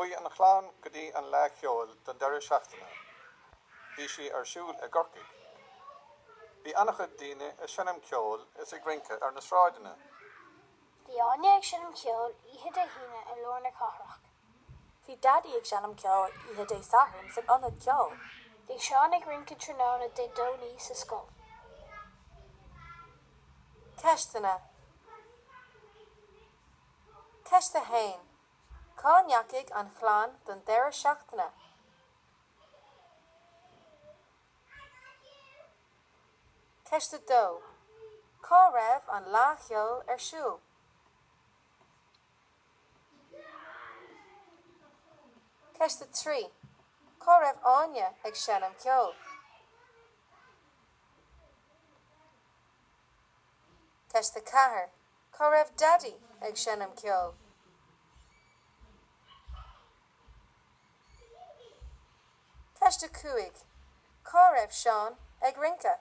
Bui an chláán go dtí an le cheol don deire seachtaine. Bhí si ar siúl a gorcaig. Bhí annachad daoine a sinnim ceol is ag rinke ar na sráideanna. Bhí Anya ag sinnim ceol ihe de híine a lorna cathrach. Bhí Daddy ag sinnim ceol ihe de saharn san anad ceol. Bhí Seán ag rinke tróna de dólí sa scol. Ceistena. Ceiste hain. Cá neacig an chláán don deire seachtaine. Ceiste dó. Cá raibh an lá cheol ar siúl. Ceiste trí. Cá raibh Anya ag sinnim ceol. Ceiste cathair. Cá raibh Daddy ag sinnim ceol. Ceiste cuaig. Cá raibh Seán ag rinke.